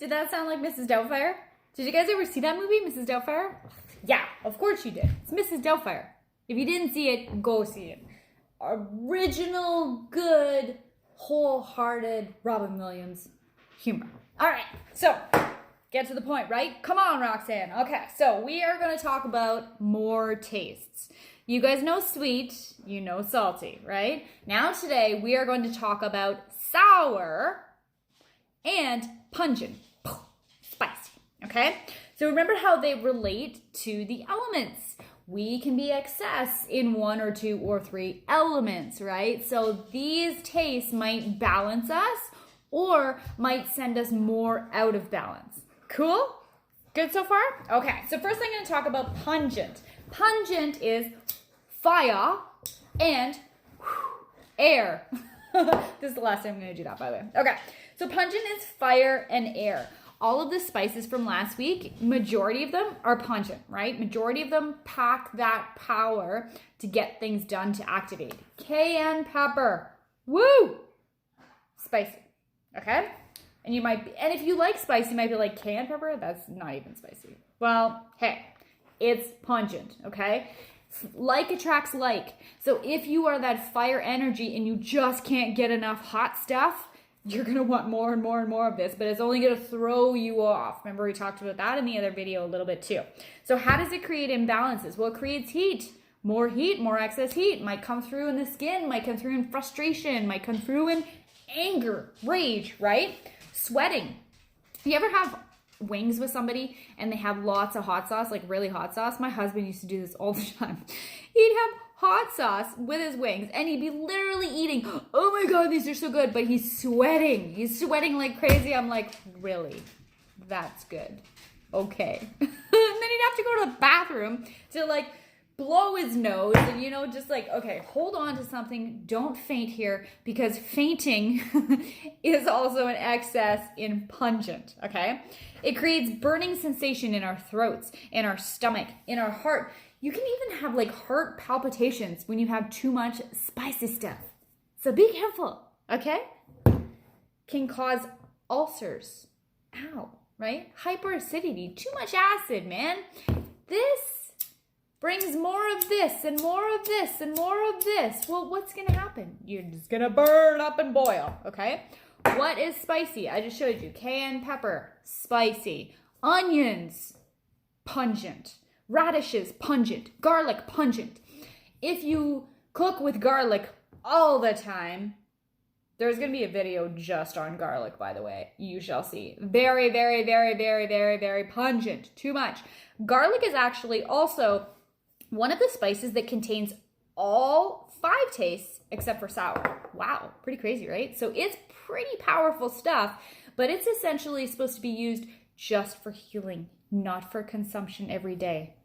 Did that sound like Mrs. Doubtfire? Did you guys ever see that movie, Mrs. Doubtfire? Yeah, of course you did. It's Mrs. Doubtfire. If you didn't see it, go see it. Original, good, wholehearted Robin Williams humor. All right, so get to the point, right? Come on, Roxanne. Okay, so we are going to talk about more tastes. You guys know sweet, you know salty, right? Now today we are going to talk about sour and pungent, spicy, okay? So remember how they relate to the elements. We can be excess in 1 or 2 or 3 elements, right? So these tastes might balance us or might send us more out of balance. Cool? Good so far? Okay, so first I'm going to talk about pungent. Pungent is fire and air. This is the last time I'm going to do that, by the way. Okay, so pungent is fire and air. All of the spices from last week, majority of them are pungent, right? Majority of them pack that power to get things done, to activate. Cayenne pepper, woo! Spicy, okay? And you might be, and if you like spicy, you might be like, cayenne pepper? That's not even spicy. Well, hey, it's pungent, okay? Like attracts like. So if you are that fire energy and you just can't get enough hot stuff, you're going to want more and more and more of this, but it's only going to throw you off. Remember, we talked about that in the other video a little bit too. So how does it create imbalances? Well, it creates heat, more excess heat. Might come through in the skin, might come through in frustration, might come through in anger, rage, right? Sweating. You ever have wings with somebody and they have lots of hot sauce, like really hot sauce? My husband used to do this all the time. He'd have hot sauce with his wings and he'd be literally eating, oh my god, these are so good, but he's sweating like crazy. I'm like, really? That's good. Okay. And then he'd have to go to the bathroom to like blow his nose and just like, okay, hold on to something, don't faint here, because fainting is also an excess in pungent. Okay, it creates burning sensation in our throats, in our stomach, in our heart. You can even have like heart palpitations when you have too much spicy stuff. So be careful, okay? Can cause ulcers. Ow, right? Hyperacidity, too much acid, man. This brings more of this and more of this and more of this. Well, what's gonna happen? You're just gonna burn up and boil, okay? What is spicy? I just showed you. Cayenne pepper, spicy. Onions, pungent. Radishes, pungent. Garlic, pungent. If you cook with garlic all the time, there's going to be a video just on garlic, by the way. You shall see. Very, very, very, very, very, very pungent. Too much. Garlic is actually also one of the spices that contains all 5 tastes except for sour. Wow, pretty crazy, right? So it's pretty powerful stuff, but it's essentially supposed to be used just for healing, not for consumption every day.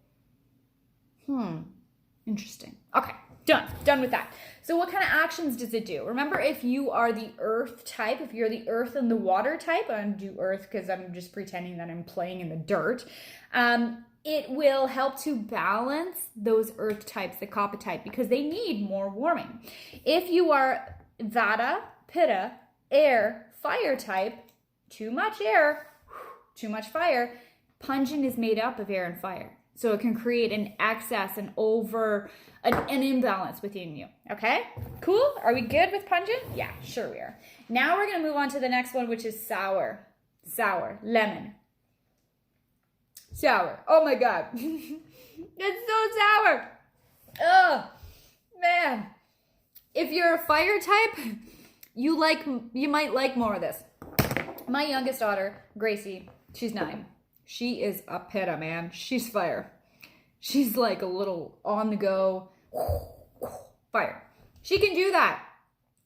Interesting. Okay, done with that. So what kind of actions does it do? Remember, if you are the earth type, if you're the earth and the water type, I'm going to do earth because I'm just pretending that I'm playing in the dirt. It will help to balance those earth types, the kapha type, because they need more warming. If you are vata, pitta, air, fire type, too much air, too much fire, pungent is made up of air and fire. So it can create an excess, an imbalance within you. Okay? Cool? Are we good with pungent? Yeah, sure we are. Now we're going to move on to the next one, which is sour. Sour. Lemon. Sour. Oh my god. It's so sour. Oh, man. If you're a fire type, you might like more of this. My youngest daughter, Gracie, she's 9. She is a pitta, man. She's fire. She's like a little on the go fire. She can do that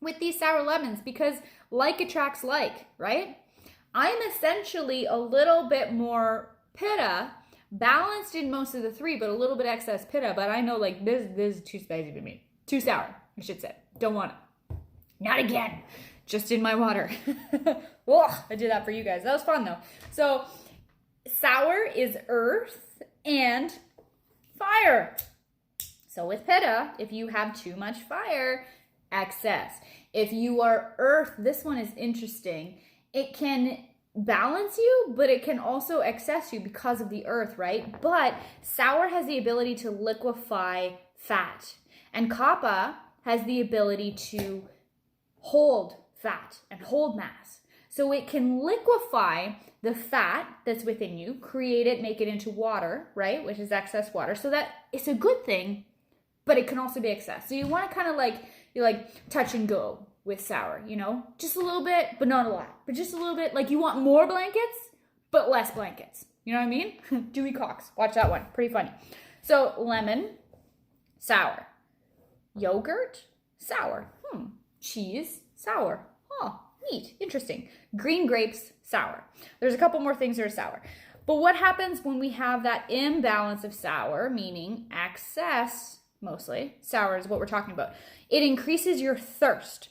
with these sour lemons because like attracts like, right? I'm essentially a little bit more pitta, balanced in most of the 3, but a little bit excess pitta. But I know like this is too spicy for me. Too sour, I should say. Don't want it. Not again. Just in my water. Ugh, I did that for you guys. That was fun though. So sour is earth and fire. So with pitta, if you have too much fire, excess. If you are earth, this one is interesting. It can balance you, but it can also excess you because of the earth, right? But sour has the ability to liquefy fat, and kappa has the ability to hold fat and hold mass. So it can liquefy the fat that's within you, create it, make it into water, right? Which is excess water. So that it's a good thing, but it can also be excess. So you want to kind of like touch and go with sour, you know? Just a little bit, but not a lot. But just a little bit. Like you want more blankets, but less blankets. You know what I mean? Dewey Cox. Watch that one. Pretty funny. So lemon, sour. Yogurt, sour. Cheese, sour. Oh, neat. Interesting. Green grapes, sour. There's a couple more things that are sour. But what happens when we have that imbalance of sour, meaning excess, mostly, sour is what we're talking about. It increases your thirst.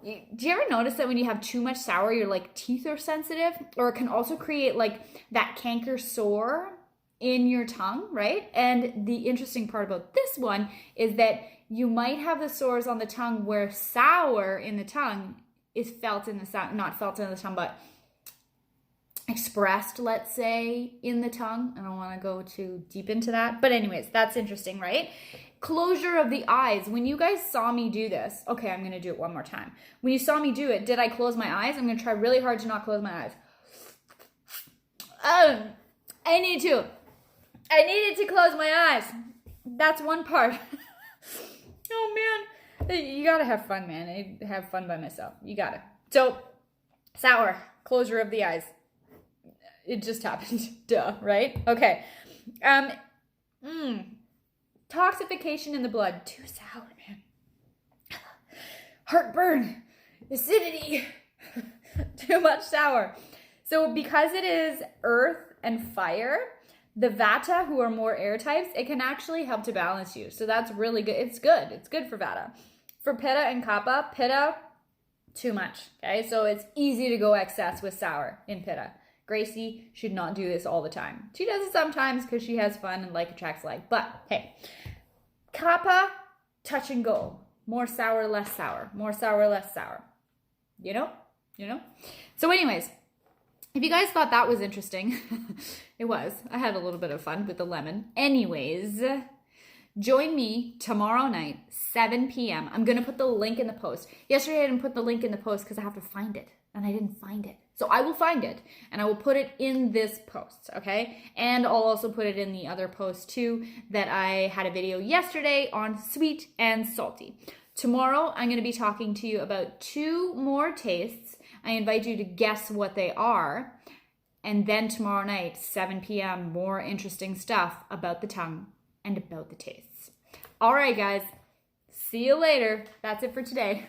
Do you ever notice that when you have too much sour, your like teeth are sensitive? Or it can also create like that canker sore in your tongue, right? And the interesting part about this one is that you might have the sores on the tongue where sour in the tongue is felt in the not felt in the tongue, but expressed, let's say, in the tongue. I don't want to go too deep into that. But anyways, that's interesting, right? Closure of the eyes. When you guys saw me do this, okay, I'm going to do it one more time. When you saw me do it, did I close my eyes? I'm going to try really hard to not close my eyes. I needed to close my eyes. That's one part. Oh man, you gotta have fun, man. I have fun by myself. You gotta. So, sour, closure of the eyes. It just happened. Duh, right? Okay. Toxification in the blood. Too sour, man. Heartburn, acidity, too much sour. So because it is earth and fire, the Vata, who are more air types, it can actually help to balance you. So that's really good. It's good. It's good for Vata. For Pitta and Kapha, Pitta, too much. Okay, so it's easy to go excess with sour in Pitta. Gracie should not do this all the time. She does it sometimes because she has fun and like attracts like. But hey, Kapha, touch and go. More sour, less sour. More sour, less sour. You know? So anyways, if you guys thought that was interesting, it was. I had a little bit of fun with the lemon. Anyways, join me tomorrow night, 7 p.m. I'm going to put the link in the post. Yesterday I didn't put the link in the post because I have to find it, and I didn't find it. So I will find it, and I will put it in this post, okay? And I'll also put it in the other post too, that I had a video yesterday on sweet and salty. Tomorrow, I'm going to be talking to you about 2 more tastes. I invite you to guess what they are. And then tomorrow night, 7 p.m., more interesting stuff about the tongue and about the tastes. All right, guys. See you later. That's it for today.